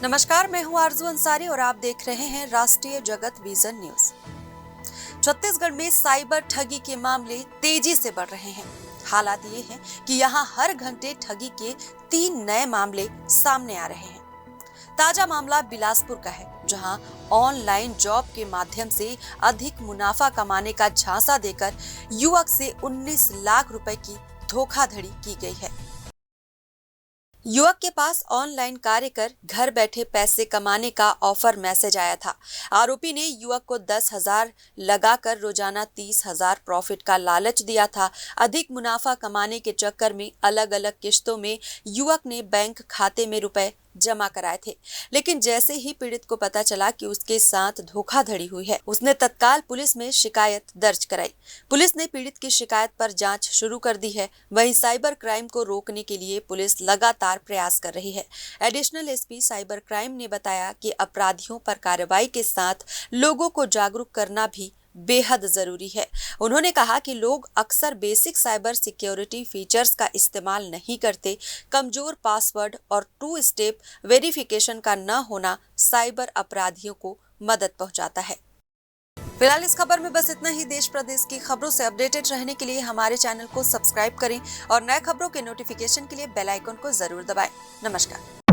नमस्कार, मैं हूं आरजू अंसारी और आप देख रहे हैं राष्ट्रीय जगत विजन न्यूज। छत्तीसगढ़ में साइबर ठगी के मामले तेजी से बढ़ रहे हैं। हालात ये हैं कि यहां हर घंटे ठगी के 3 नए मामले सामने आ रहे हैं। ताजा मामला बिलासपुर का है, जहां ऑनलाइन जॉब के माध्यम से अधिक मुनाफा कमाने का झांसा देकर युवक से 19 लाख रुपए की धोखाधड़ी की गई है। युवक के पास ऑनलाइन कार्य कर घर बैठे पैसे कमाने का ऑफर मैसेज आया था। आरोपी ने युवक को 10,000 लगाकर रोजाना 30,000 प्रॉफिट का लालच दिया था। अधिक मुनाफा कमाने के चक्कर में अलग अलग किश्तों में युवक ने बैंक खाते में रुपए जमा कराए थे, लेकिन जैसे ही पीड़ित को पता चला कि उसके साथ धोखाधड़ी हुई है, उसने तत्काल पुलिस में शिकायत दर्ज कराई। पुलिस ने पीड़ित की शिकायत पर जांच शुरू कर दी है। वहीं साइबर क्राइम को रोकने के लिए पुलिस लगातार प्रयास कर रही है। एडिशनल एसपी साइबर क्राइम ने बताया कि अपराधियों पर कार्रवाई के साथ लोगों को जागरूक करना भी बेहद जरूरी है। उन्होंने कहा कि लोग अक्सर बेसिक साइबर सिक्योरिटी फीचर्स का इस्तेमाल नहीं करते। कमजोर पासवर्ड और 2 स्टेप वेरिफिकेशन का न होना साइबर अपराधियों को मदद पहुंचाता है। फिलहाल इस खबर में बस इतना ही। देश प्रदेश की खबरों से अपडेटेड रहने के लिए हमारे चैनल को सब्सक्राइब करें और नए खबरों के नोटिफिकेशन के लिए बेल आइकन को जरूर दबाएं। नमस्कार।